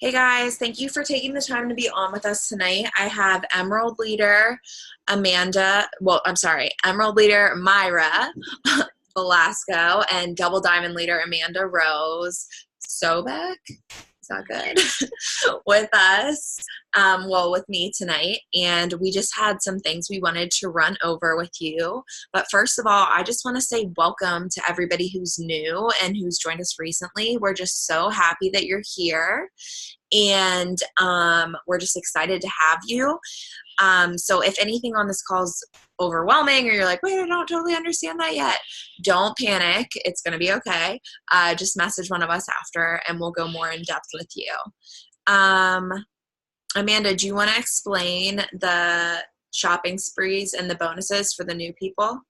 Hey guys, thank you for taking the time to be on with us tonight. I have Emerald Leader Emerald Leader Myra Velasco and Double Diamond Leader Amanda Rose Sobek. Is that good? With us, with me tonight. And we just had some things we wanted to run over with you. But first of all, I just want to say welcome to everybody who's new and who's joined us recently. We're just so happy that you're here. And we're just excited to have you. So if anything on this call is overwhelming or you're like, wait, I don't totally understand that yet, don't panic. It's going to be okay. Just message one of us after and we'll go more in depth with you. Amanda, do you want to explain the shopping sprees and the bonuses for the new people?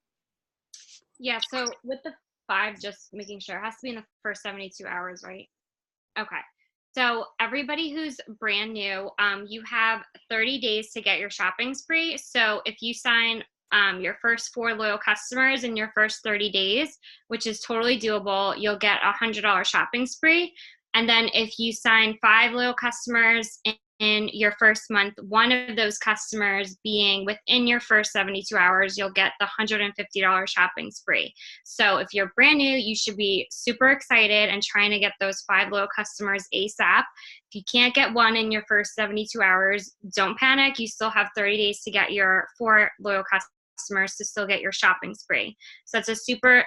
Yeah, so with the five, just making sure it has to be in the first 72 hours, right? Okay. So everybody who's brand new, you have 30 days to get your shopping spree. So if you sign your first 4 loyal customers in your first 30 days, which is totally doable, you'll get a $100 shopping spree. And then if you sign 5 loyal customers in your first month, one of those customers being within your first 72 hours, you'll get the $150 shopping spree. So if you're brand new, you should be super excited and trying to get those 5 loyal customers ASAP. If you can't get one in your first 72 hours, don't panic. You still have 30 days to get your 4 loyal customers to still get your shopping spree. So that's a super,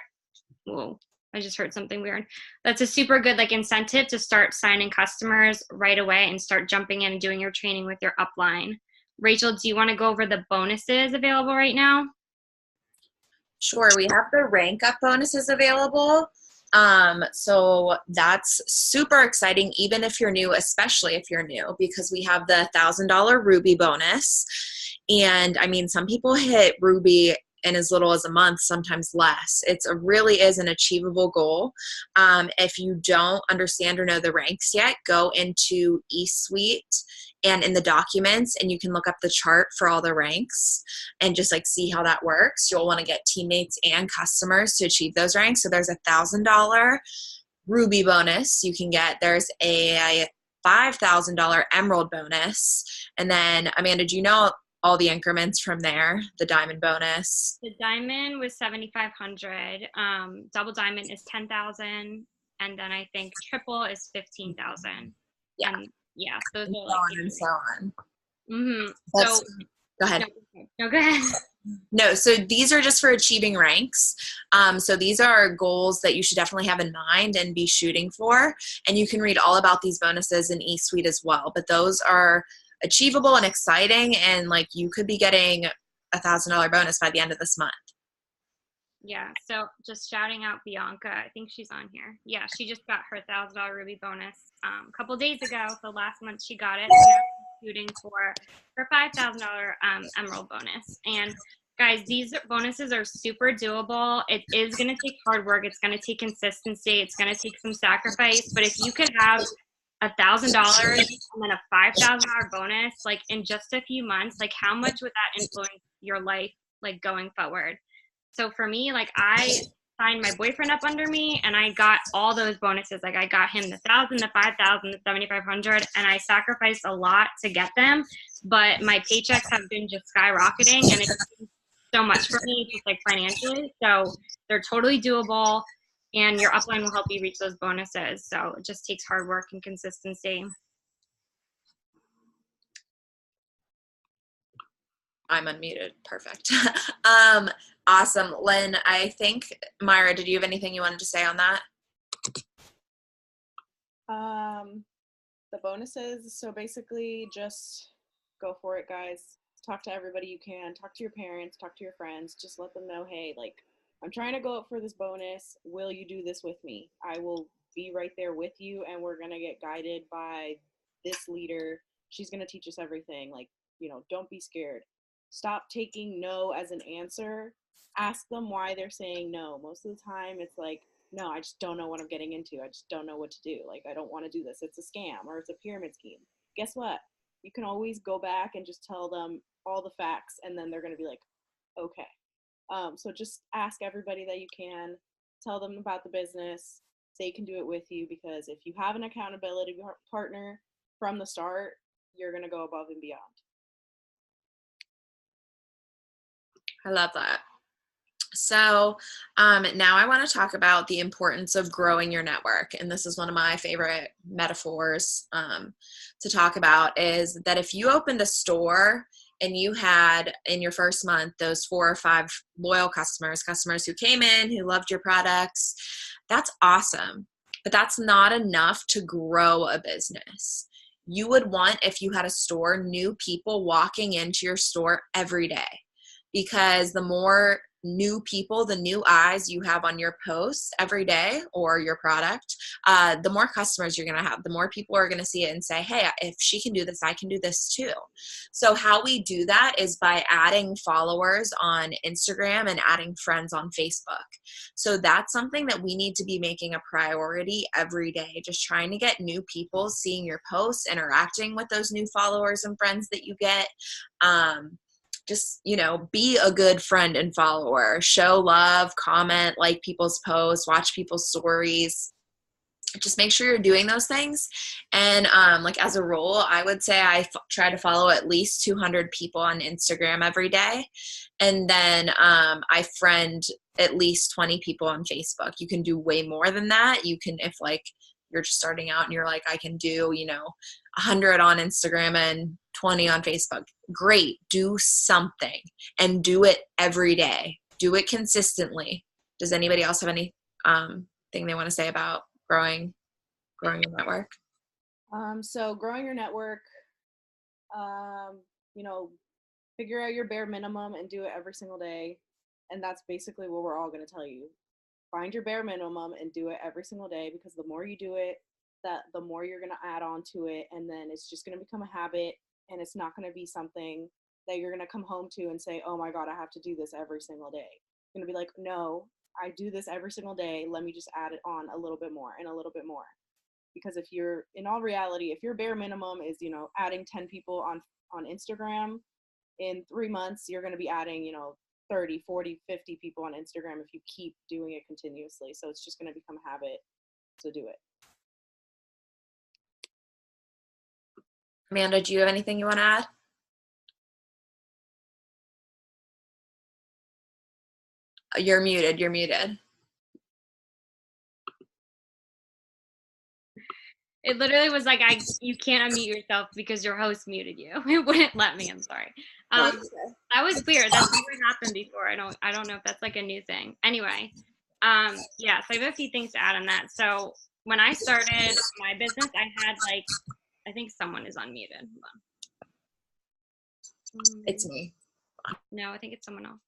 whoa, I just heard something weird. That's a super good incentive to start signing customers right away and start jumping in and doing your training with your upline. Rachel, do you want to go over the bonuses available right now? Sure, we have the rank up bonuses available. So that's super exciting, even if you're new, especially if you're new, because we have the $1,000 Ruby bonus. And I mean, some people hit Ruby in as little as a month, sometimes less. It really is an achievable goal. If you don't understand or know the ranks yet, go into eSuite and in the documents, and you can look up the chart for all the ranks and just see how that works. You'll want to get teammates and customers to achieve those ranks. So there's a $1,000 Ruby bonus you can get. There's a $5,000 Emerald bonus. And then, Amanda, do you know all the increments from there? The Diamond bonus. The diamond was 7,500. Double diamond is 10,000, and then I think triple is 15,000. Yeah. And yeah, those And are so on and so on. So Go ahead. No, go ahead. No, so these are just for achieving ranks. So these are goals that you should definitely have in mind and be shooting for. And you can read all about these bonuses in eSuite as well. But those are achievable and exciting, and you could be getting a $1,000 bonus by the end of this month. Yeah, so just shouting out Bianca. I think she's on here. Yeah, she just got her $1,000 Ruby bonus a couple days ago. So last month she got it. So now she's shooting for her $5,000 Emerald bonus. And guys, these bonuses are super doable. It is going to take hard work. It's going to take consistency. It's going to take some sacrifice. But if you could have $1,000 and then a $5,000 bonus, in just a few months, how much would that influence your life, going forward? So for me, I signed my boyfriend up under me, and I got all those bonuses. I got him the 1,000, the 5,000, the 7,500, and I sacrificed a lot to get them. But my paychecks have been just skyrocketing, and it's so much for me, just financially. So they're totally doable, and your upline will help you reach those bonuses. So it just takes hard work and consistency. I'm unmuted. Perfect. Awesome. Lynn, I think, Myra, did you have anything you wanted to say on that? The bonuses, so basically just go for it, guys. Talk to everybody you can. Talk to your parents, talk to your friends. Just let them know, hey, I'm trying to go up for this bonus. Will you do this with me? I will be right there with you, and we're going to get guided by this leader. She's going to teach us everything. Don't be scared. Stop taking no as an answer. Ask them why they're saying no. Most of the time it's no, I just don't know what I'm getting into. I just don't know what to do. I don't want to do this. It's a scam or it's a pyramid scheme. Guess what? You can always go back and just tell them all the facts, and then they're going to be like, okay. So just ask everybody that you can. Tell them about the business. They can do it with you, because if you have an accountability partner, from the start, you're going to go above and beyond. I love that. So now I want to talk about the importance of growing your network. And this is one of my favorite metaphors to talk about, is that if you opened a store and you had in your first month those 4 or 5 loyal customers who came in, who loved your products, that's awesome. But that's not enough to grow a business. You would want, if you had a store, new people walking into your store every day. Because the more new people, the new eyes you have on your posts every day or your product, the more customers you're going to have, the more people are going to see it and say, hey, if she can do this, I can do this too. So how we do that is by adding followers on Instagram and adding friends on Facebook. So that's something that we need to be making a priority every day, just trying to get new people seeing your posts, interacting with those new followers and friends that you get. Just, be a good friend and follower, show love, comment, like people's posts, watch people's stories. Just make sure you're doing those things. And as a rule, I would say I try to follow at least 200 people on Instagram every day. And then I friend at least 20 people on Facebook. You can do way more than that. You can, if you're just starting out and you're like, I can do, 100 on Instagram and 20 on Facebook. Great. Do something and do it every day. Do it consistently. Does anybody else have any thing they want to say about growing your network? So growing your network, figure out your bare minimum and do it every single day. And that's basically what we're all going to tell you. Find your bare minimum and do it every single day, because the more you do it, the more you're going to add on to it. And then it's just going to become a habit, and it's not going to be something that you're going to come home to and say, oh my God, I have to do this every single day. You're going to be like, no, I do this every single day. Let me just add it on a little bit more and a little bit more. Because if you're, in all reality, if your bare minimum is, adding 10 people on Instagram, in 3 months, you're going to be adding, 30, 40, 50 people on Instagram if you keep doing it continuously. So it's just going to become a habit to do it. Amanda, do you have anything you want to add? You're muted. It literally was like, you can't unmute yourself because your host muted you. It wouldn't let me. I'm sorry. That was weird. That's never happened before. I don't know if that's like a new thing. Anyway, so I have a few things to add on that. So when I started my business, I had I think someone is unmuted. Hold on. It's me. No, I think it's someone else.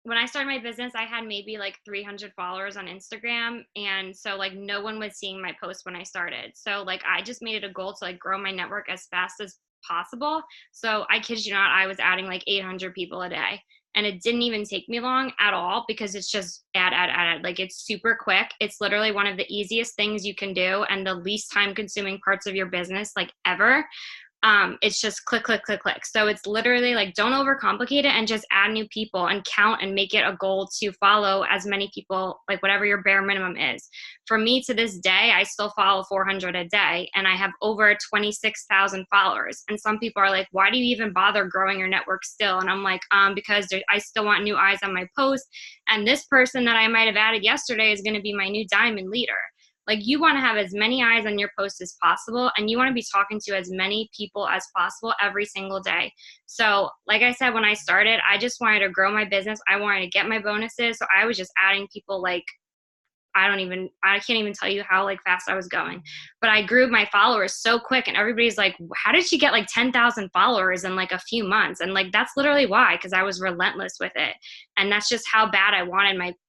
When I started my business, I had maybe 300 followers on Instagram. And so no one was seeing my posts when I started. So I just made it a goal to grow my network as fast as possible. So I kid you not, I was adding 800 people a day. And it didn't even take me long at all, because it's just add. It's super quick. It's literally one of the easiest things you can do and the least time consuming parts of your business ever. It's just click. So it's literally don't overcomplicate it and just add new people and count and make it a goal to follow as many people, whatever your bare minimum is. For me, to this day, I still follow 400 a day, and I have over 26,000 followers. And some people are like, why do you even bother growing your network still? And I'm like, because I still want new eyes on my post. And this person that I might have added yesterday is going to be my new diamond leader. You want to have as many eyes on your post as possible, and you want to be talking to as many people as possible every single day. So like I said, when I started, I just wanted to grow my business. I wanted to get my bonuses. So I was just adding people I can't even tell you how fast I was going. But I grew my followers so quick, and everybody's like, how did she get 10,000 followers in a few months? And that's literally why, because I was relentless with it. And that's just how bad I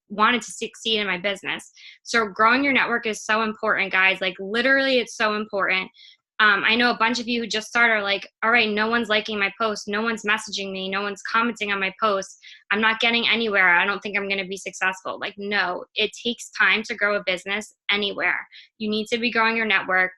wanted to succeed in my business. So growing your network is so important, guys. Literally, it's so important. I know a bunch of you who just started are like, all right, no one's liking my post. No one's messaging me. No one's commenting on my posts. I'm not getting anywhere. I don't think I'm going to be successful. No, it takes time to grow a business anywhere. You need to be growing your network.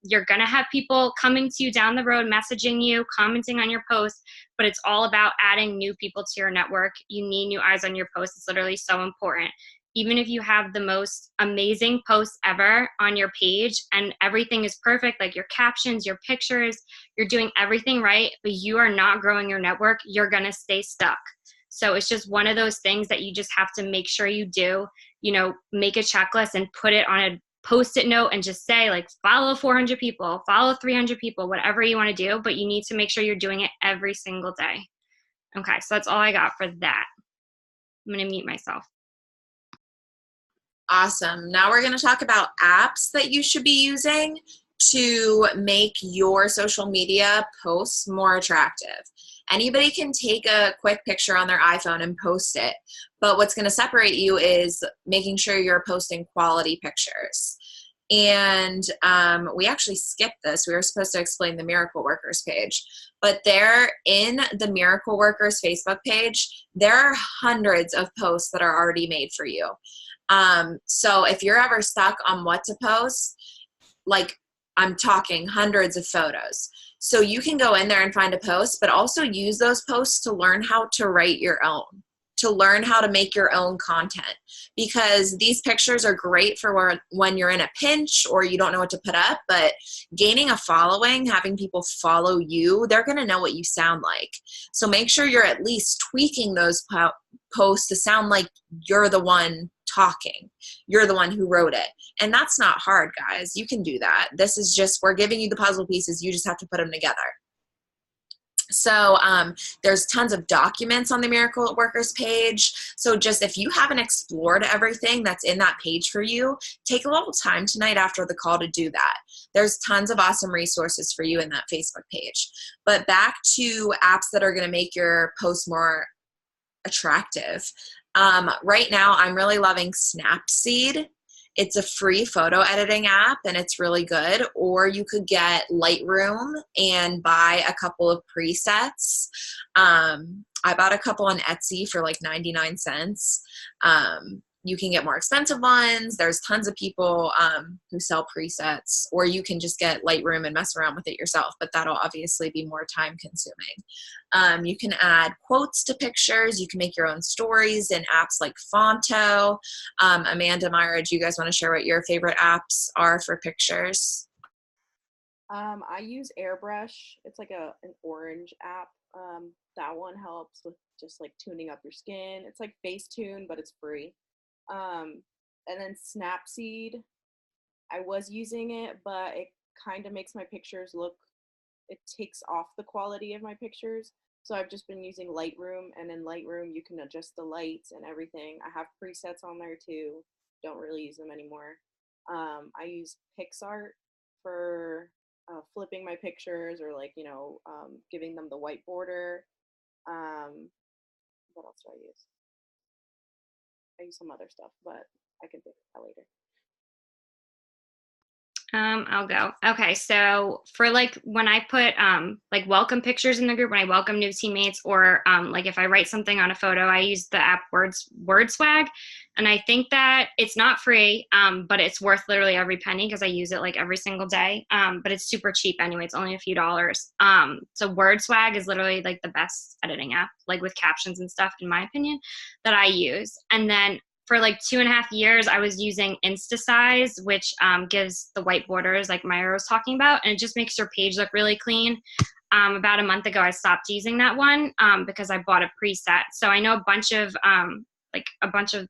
You're going to have people coming to you down the road, messaging you, commenting on your posts, but it's all about adding new people to your network. You need new eyes on your posts. It's literally so important. even if you have the most amazing posts ever on your page and everything is perfect, like your captions, your pictures, you're doing everything right, but you are not growing your network, you're going to stay stuck. So it's just one of those things that you just have to make sure you do, you know, make a checklist and put it on a Post-it note and just say, like, follow 400 people, follow 300 people, whatever you want to do, but you need to make sure you're doing it every single day. Okay, so that's all I got for that. I'm going to mute myself. Awesome. Now we're going to talk about apps that you should be using to make your social media posts more attractive. Anybody can take a quick picture on their iPhone and post it, but what's going to separate you is making sure you're posting quality pictures. And we actually skipped this. We were supposed to explain the Miracle Workers page, but there in the Miracle Workers Facebook page, there are hundreds of posts that are already made for you. So if you're ever stuck on what to post, like, I'm talking hundreds of photos. So you can go in there and find a post, but also use those posts to learn how to write your own, to learn how to make your own content, because these pictures are great for when you're in a pinch or you don't know what to put up, but gaining a following, having people follow you, they're going to know what you sound like. So make sure you're at least tweaking those posts to sound like you're the one talking. You're the one who wrote it. And that's not hard, guys. You can do that. This is just, we're giving you the puzzle pieces. You just have to put them together. So there's tons of documents on the Miracle Workers page. So just if you haven't explored everything that's in that page for you, take a little time tonight after the call to do that. There's tons of awesome resources for you in that Facebook page. But back to apps that are going to make your post more attractive. Right now, I'm really loving Snapseed. It's a free photo editing app and it's really good. Or you could get Lightroom and buy a couple of presets. I bought a couple on Etsy for like 99 cents. You can get more expensive ones. There's tons of people who sell presets, or you can just get Lightroom and mess around with it yourself, but that'll obviously be more time consuming. You can add quotes to pictures. You can make your own stories in apps like Fonto. Amanda, Myra, do you guys want to share what your favorite apps are for pictures? I use Airbrush. It's like an orange app. That one helps with just like tuning up your skin. It's like Facetune, but it's free. And then Snapseed, I was using it, but it kind of makes my pictures look, it takes off the quality of my pictures. So I've just been using Lightroom, and in Lightroom you can adjust the lights and everything. I have presets on there too. Don't really use them anymore. I use PixArt for flipping my pictures, or like, giving them the white border. What else do I use? I use some other stuff, but I can figure it out later. I'll go. Okay, so for like when I put like welcome pictures in the group, when I welcome new teammates, or like if I write something on a photo, I use the app WordSwag, and I think that it's not free, but it's worth literally every penny because I use it like every single day. But it's super cheap anyway; it's only a few dollars. So WordSwag is literally like the best editing app, like with captions and stuff, in my opinion, that I use. And then for like 2.5 years, I was using InstaSize, which gives the white borders like Myra was talking about, and it just makes your page look really clean. About a month ago, I stopped using that one because I bought a preset. So I know a bunch of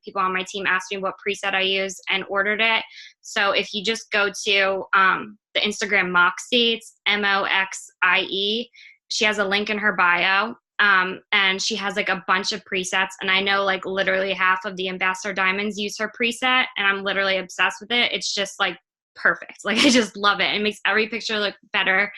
people on my team asked me what preset I use and ordered it. So if you just go to the Instagram Moxie, it's Moxie. She has a link in her bio. And she has like a bunch of presets, and I know like literally half of the Ambassador Diamonds use her preset, and I'm literally obsessed with it. It's just like perfect. Like I just love it. It makes every picture look better.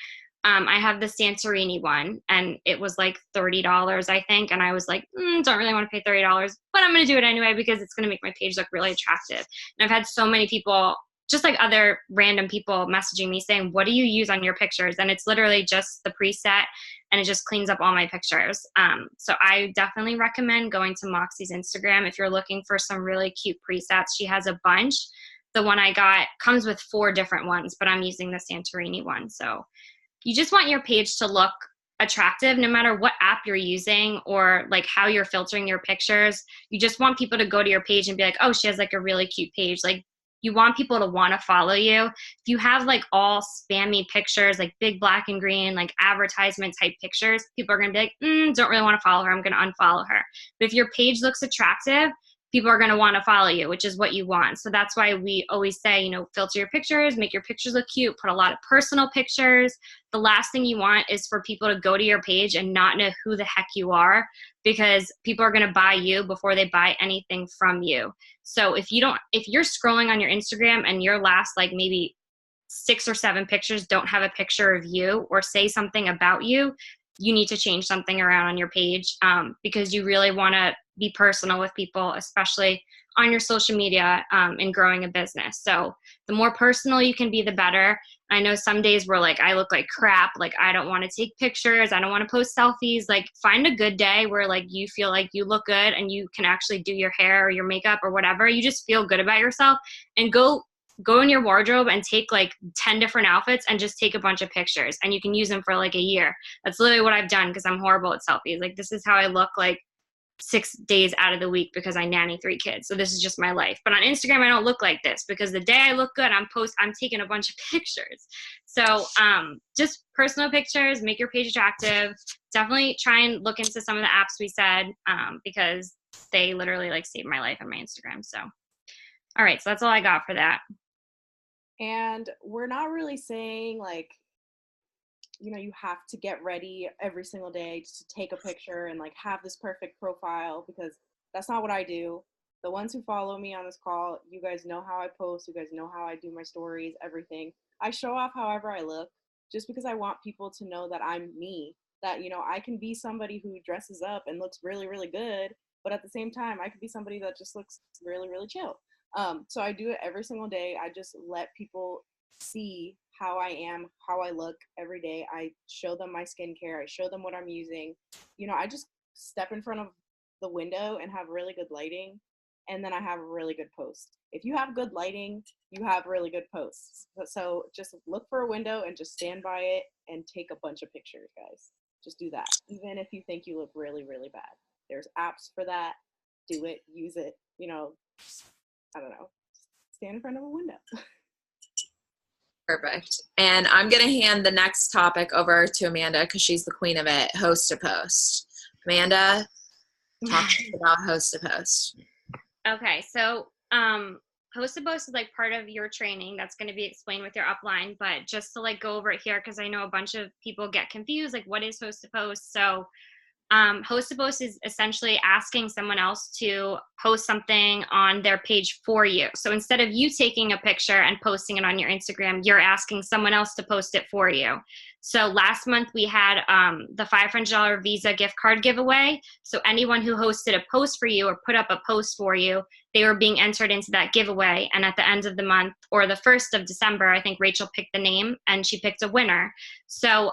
I have the Santorini one, and it was like $30, I think. And I was like, don't really want to pay $30, but I'm going to do it anyway because it's going to make my page look really attractive. And I've had so many people, just like other random people, messaging me saying, what do you use on your pictures? And it's literally just the preset, and it just cleans up all my pictures. So I definitely recommend going to Moxie's Instagram if you're looking for some really cute presets. She has a bunch. The one I got comes with 4 different ones, but I'm using the Santorini one. So you just want your page to look attractive, no matter what app you're using or like how you're filtering your pictures. You just want people to go to your page and be like, oh, she has like a really cute page. Like, you want people to want to follow you. If you have like all spammy pictures, like big black and green, like advertisement type pictures, people are going to be like, don't really want to follow her. I'm going to unfollow her. But if your page looks attractive, people are going to want to follow you, which is what you want. So that's why we always say, filter your pictures, make your pictures look cute, put a lot of personal pictures. The last thing you want is for people to go to your page and not know who the heck you are, because people are going to buy you before they buy anything from you. So if you're scrolling on your Instagram and your last like maybe 6 or 7 pictures don't have a picture of you or say something about you, you need to change something around on your page, because you really want to be personal with people, especially on your social media, and growing a business. So the more personal you can be, the better. I know some days where like I look like crap, like I don't want to take pictures, I don't want to post selfies. Like, find a good day where like you feel like you look good and you can actually do your hair or your makeup or whatever. You just feel good about yourself, and go in your wardrobe and take like 10 different outfits and just take a bunch of pictures, and you can use them for like a year. That's literally what I've done, because I'm horrible at selfies. Like, this is how I look like 6 days out of the week because I nanny 3 kids. So this is just my life. But on Instagram, I don't look like this, because the day I look good, I'm taking a bunch of pictures. So just personal pictures, make your page attractive. Definitely try and look into some of the apps we said, because they literally like saved my life on my Instagram. So, all right. So that's all I got for that. And we're not really saying like, you have to get ready every single day just to take a picture and like have this perfect profile, because that's not what I do. The ones who follow me on this call, you guys know how I post, you guys know how I do my stories, everything. I show off however I look, just because I want people to know that I'm me, that, I can be somebody who dresses up and looks really, really good, but at the same time, I could be somebody that just looks really, really chill. So I do it every single day. I just let people see how I am, how I look every day. I show them my skincare. I show them what I'm using. I just step in front of the window and have really good lighting, and then I have a really good post. If you have good lighting, you have really good posts. So just look for a window and just stand by it and take a bunch of pictures, guys. Just do that. Even if you think you look really, really bad. There's apps for that. Do it. Use it. I don't know. Stand in front of a window. Perfect. And I'm going to hand the next topic over to Amanda, because she's the queen of it, host to post. Amanda, talk to me about host to post. Okay. So host to post is like part of your training that's going to be explained with your upline, but just to like go over it here, because I know a bunch of people get confused, like what is host to post? So host to post is essentially asking someone else to post something on their page for you. So instead of you taking a picture and posting it on your Instagram, you're asking someone else to post it for you. So last month we had the $500 Visa gift card giveaway. So anyone who hosted a post for you or put up a post for you, they were being entered into that giveaway. And at the end of the month, or the 1st of December, I think Rachel picked the name and she picked a winner. So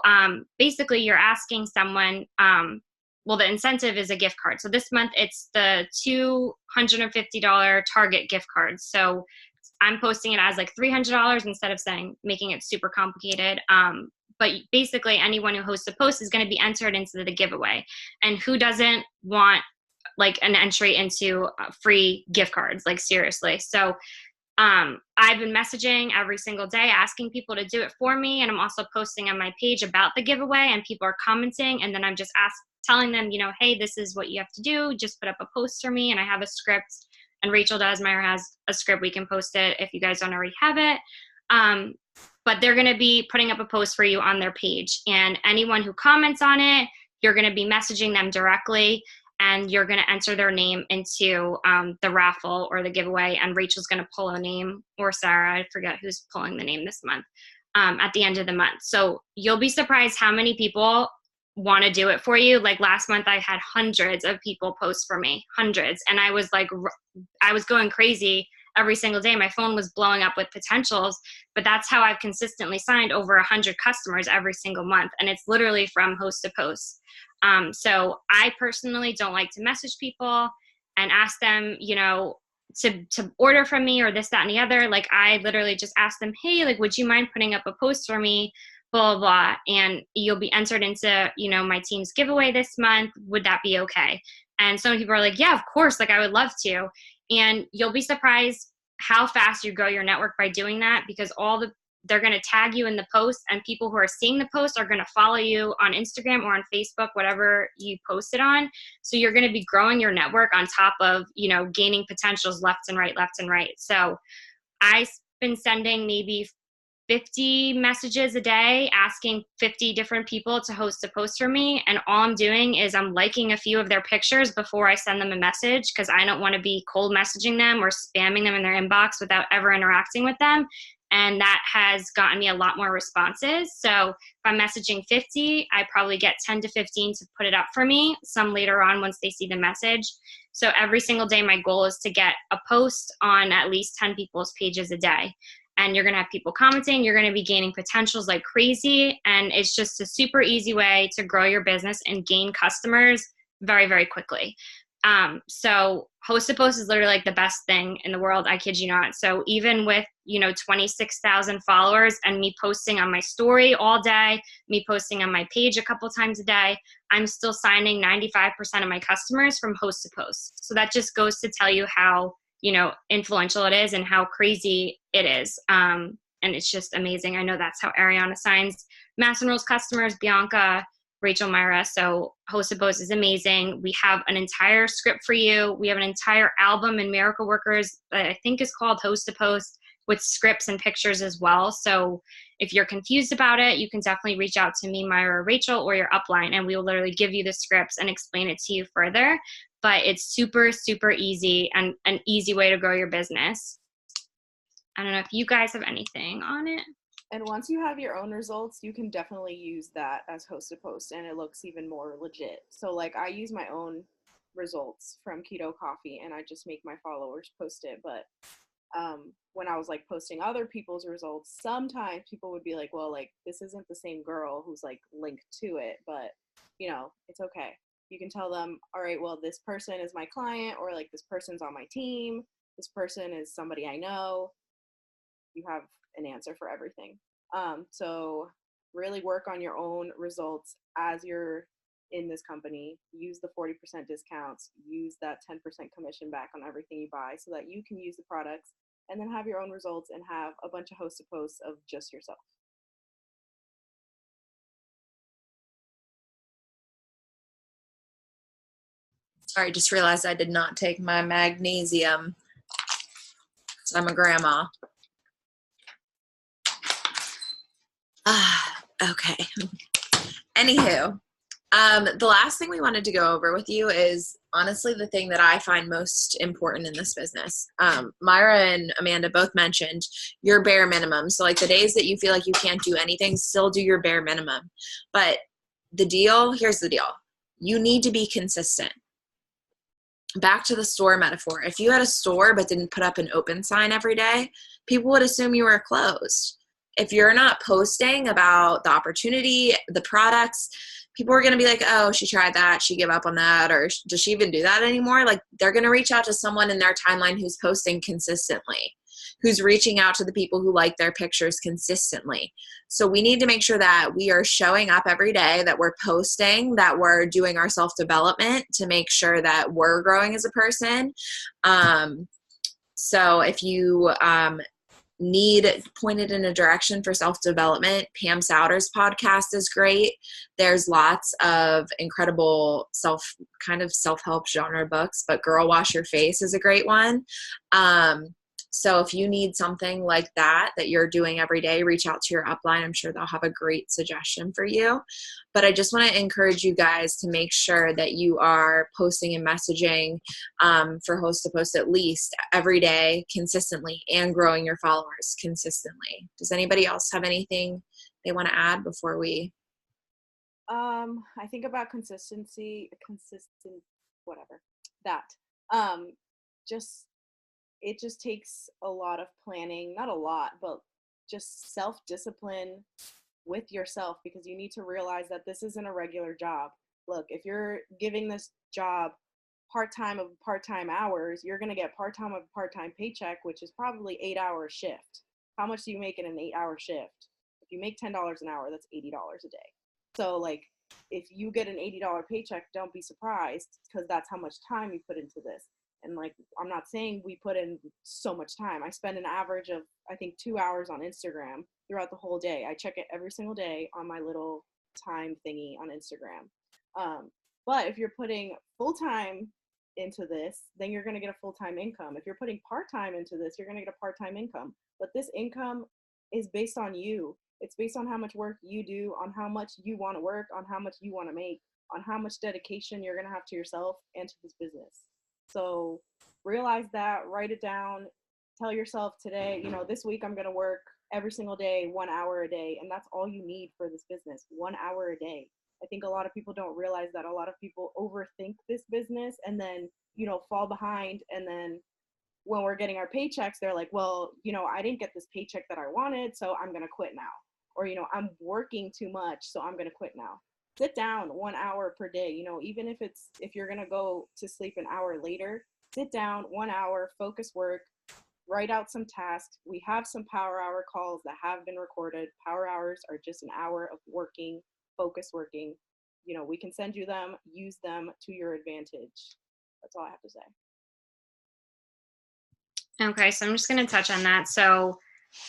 basically you're asking someone, well, the incentive is a gift card. So this month it's the $250 Target gift card. So I'm posting it as like $300 instead of making it super complicated. But basically anyone who hosts a post is going to be entered into the giveaway. And who doesn't want like an entry into free gift cards? Like, seriously. So I've been messaging every single day asking people to do it for me. And I'm also posting on my page about the giveaway, and people are commenting. And then I'm just telling them, hey, this is what you have to do. Just put up a post for me. And I have a script, and Rachel does. Myra has a script. We can post it if you guys don't already have it. But they're going to be putting up a post for you on their page. And anyone who comments on it, you're going to be messaging them directly, and you're going to enter their name into the raffle or the giveaway. And Rachel's going to pull a name, or Sarah, I forget who's pulling the name this month, at the end of the month. So you'll be surprised how many people want to do it for you. Like last month, I had hundreds of people post for me, hundreds. And I was going crazy every single day. My phone was blowing up with potentials, but that's how I've consistently signed over 100 customers every single month. And it's literally from host to post. So I personally don't like to message people and ask them, to order from me or this, that, and the other. Like, I literally just ask them, hey, like, would you mind putting up a post for me blah, blah, blah, and you'll be entered into, my team's giveaway this month. Would that be okay? And some people are like, yeah, of course. Like, I would love to. And you'll be surprised how fast you grow your network by doing that, because they're going to tag you in the post, and people who are seeing the post are going to follow you on Instagram or on Facebook, whatever you posted on. So you're going to be growing your network on top of, gaining potentials left and right, left and right. So I've been sending maybe 50 messages a day, asking 50 different people to host a post for me. And all I'm doing is I'm liking a few of their pictures before I send them a message, because I don't want to be cold messaging them or spamming them in their inbox without ever interacting with them. And that has gotten me a lot more responses. So if I'm messaging 50, I probably get 10 to 15 to put it up for me, some later on once they see the message. So every single day, my goal is to get a post on at least 10 people's pages a day. And you're going to have people commenting. You're going to be gaining potentials like crazy. And it's just a super easy way to grow your business and gain customers very, very quickly. So Host a Post is literally like the best thing in the world. I kid you not. So even with, 26,000 followers and me posting on my story all day, me posting on my page a couple times a day, I'm still signing 95% of my customers from Host a Post. So that just goes to tell you how, influential it is and how crazy it is. And it's just amazing. I know that's how Ariana signs Mass and Rules customers, Bianca, Rachel, Myra. So Host a Post is amazing. We have an entire script for you. We have an entire album in Miracle Workers that I think is called Host a Post, with scripts and pictures as well. So if you're confused about it, you can definitely reach out to me, Myra, or Rachel, or your upline, and we will literally give you the scripts and explain it to you further. But it's super, super easy and an easy way to grow your business. I don't know if you guys have anything on it. And once you have your own results, you can definitely use that as Host a Post, and it looks even more legit. So like, I use my own results from Keto Coffee, and I just make my followers post it. But when I was like posting other people's results, sometimes people would be like, well, like, this isn't the same girl who's like linked to it, but it's okay. You can tell them, all right, well, this person is my client, or like, this person's on my team, this person is somebody I know. You have an answer for everything. So really work on your own results as you're in this company. Use the 40% discounts, use that 10% commission back on everything you buy, so that you can use the products and then have your own results and have a bunch of Host a Posts of just yourself. Sorry, just realized I did not take my magnesium. So I'm a grandma. Okay. Anywho, the last thing we wanted to go over with you is honestly the thing that I find most important in this business. Myra and Amanda both mentioned your bare minimum. So like, the days that you feel like you can't do anything, still do your bare minimum. But here's the deal. You need to be consistent. Back to the store metaphor. If you had a store but didn't put up an open sign every day, people would assume you were closed. If you're not posting about the opportunity, the products, people are going to be like, oh, she tried that, she gave up on that, or does she even do that anymore? Like, they're going to reach out to someone in their timeline who's posting consistently, who's reaching out to the people who like their pictures consistently. So we need to make sure that we are showing up every day, that we're posting, that we're doing our self-development to make sure that we're growing as a person. So if you need pointed in a direction for self-development, Pam Souter's podcast is great. There's lots of incredible self-help genre books, but Girl Wash Your Face is a great one. So if you need something like that you're doing every day, reach out to your upline. I'm sure they'll have a great suggestion for you. But I just want to encourage you guys to make sure that you are posting and messaging for Host a Post at least every day consistently, and growing your followers consistently. Does anybody else have anything they want to add before we? I think about it just takes a lot of planning, not a lot, but just self-discipline with yourself, because you need to realize that this isn't a regular job. Look, if you're giving this job part-time of part-time hours, you're going to get part-time of part-time paycheck, which is probably 8-hour shift. How much do you make in an 8-hour shift? If you make $10 an hour, that's $80 a day. So like, if you get an $80 paycheck, don't be surprised, because that's how much time you put into this. And like, I'm not saying we put in so much time. I spend an average of, I think, 2 hours on Instagram throughout the whole day. I check it every single day on my little time thingy on Instagram. But if you're putting full time into this, then you're going to get a full-time income. If you're putting part-time into this, you're going to get a part-time income. But this income is based on you. It's based on how much work you do, on how much you want to work, on how much you want to make, on how much dedication you're going to have to yourself and to this business. So realize that, write it down, tell yourself today, you know, this week I'm going to work every single day, 1 hour a day. And that's all you need for this business, 1 hour a day. I think a lot of people don't realize that. A lot of people overthink this business and then, you know, fall behind. And then when we're getting our paychecks, they're like, well, you know, I didn't get this paycheck that I wanted, so I'm going to quit now. Or, you know, I'm working too much, so I'm going to quit now. Sit down 1 hour per day. You know, even if you're going to go to sleep an hour later, sit down 1 hour, focus work, write out some tasks. We have some power hour calls that have been recorded. Power hours are just an hour of working, focus working. You know, we can send you them, use them to your advantage. That's all I have to say. Okay, so I'm just going to touch on that. So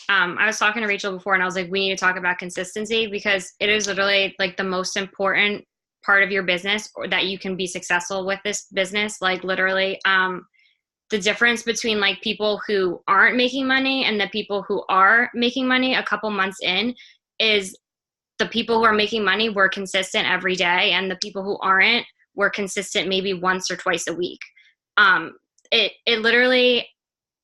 I was talking to Rachel before, and I was like, we need to talk about consistency, because it is literally like the most important part of your business, or that you can be successful with this business. Like literally, the difference between like people who aren't making money and the people who are making money a couple months in is the people who are making money were consistent every day, and the people who aren't were consistent maybe once or twice a week. It literally,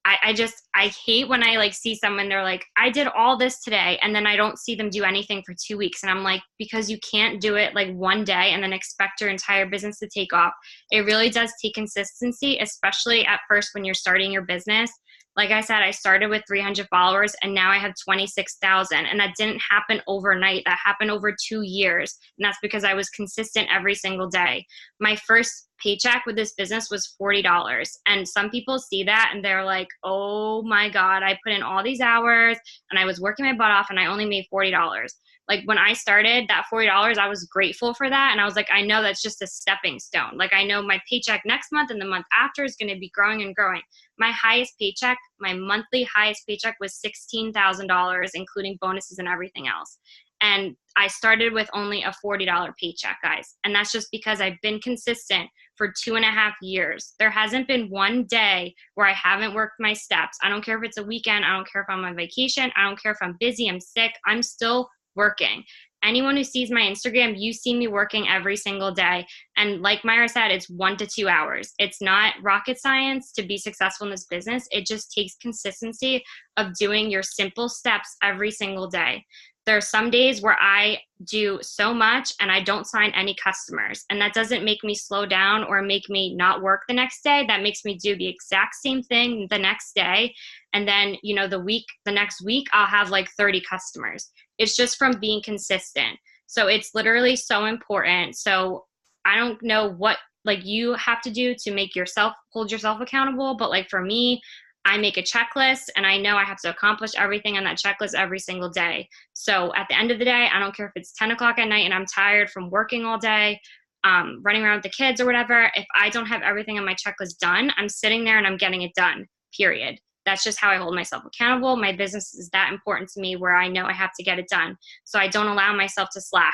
I hate when I like see someone, they're like, I did all this today, and then I don't see them do anything for 2 weeks. And I'm like, because you can't do it like one day and then expect your entire business to take off. It really does take consistency, especially at first when you're starting your business. Like I said, I started with 300 followers and now I have 26,000. And that didn't happen overnight. That happened over 2 years. And that's because I was consistent every single day. My first paycheck with this business was $40. And some people see that and they're like, oh my God, I put in all these hours and I was working my butt off and I only made $40. Like when I started that $40, I was grateful for that. And I was like, I know that's just a stepping stone. Like I know my paycheck next month and the month after is going to be growing and growing. My highest paycheck, my monthly highest paycheck was $16,000, including bonuses and everything else. And I started with only a $40 paycheck, guys. And that's just because I've been consistent for 2.5 years. There hasn't been one day where I haven't worked my steps. I don't care if it's a weekend. I don't care if I'm on vacation. I don't care if I'm busy, I'm sick. I'm still working. Anyone who sees my Instagram, you see me working every single day. And like Myra said, it's 1 to 2 hours. It's not rocket science to be successful in this business. It just takes consistency of doing your simple steps every single day. There are some days where I do so much and I don't sign any customers. And that doesn't make me slow down or make me not work the next day. That makes me do the exact same thing the next day. And then, you know, the next week, I'll have like 30 customers. It's just from being consistent. So it's literally so important. So I don't know what like you have to do to hold yourself accountable. But like for me, I make a checklist and I know I have to accomplish everything on that checklist every single day. So at the end of the day, I don't care if it's 10 o'clock at night and I'm tired from working all day, running around with the kids or whatever. If I don't have everything on my checklist done, I'm sitting there and I'm getting it done, period. That's just how I hold myself accountable. My business is that important to me where I know I have to get it done. So I don't allow myself to slack.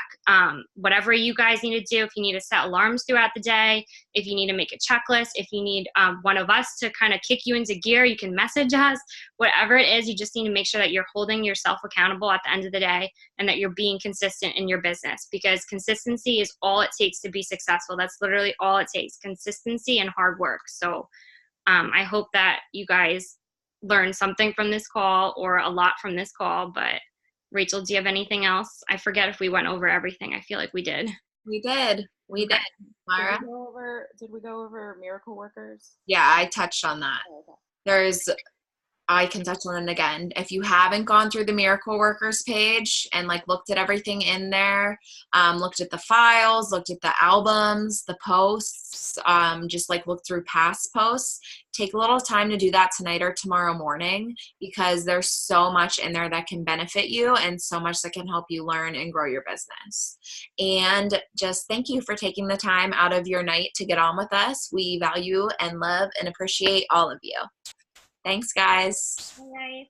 Whatever you guys need to do, if you need to set alarms throughout the day, if you need to make a checklist, if you need one of us to kind of kick you into gear, you can message us. Whatever it is, you just need to make sure that you're holding yourself accountable at the end of the day and that you're being consistent in your business, because consistency is all it takes to be successful. That's literally all it takes, consistency and hard work. So I hope that you guys learn something from this call or a lot from this call. But Rachel, do you have anything else? I forget if we went over everything. I feel like we did. We did. Myra? Did we go over miracle workers? Yeah, I touched on that. Oh, okay. There's I can touch on it again. If you haven't gone through the Miracle Workers page and like looked at everything in there, looked at the files, looked at the albums, the posts, just like look through past posts, take a little time to do that tonight or tomorrow morning, because there's so much in there that can benefit you and so much that can help you learn and grow your business. And just thank you for taking the time out of your night to get on with us. We value and love and appreciate all of you. Thanks, guys. Bye, guys.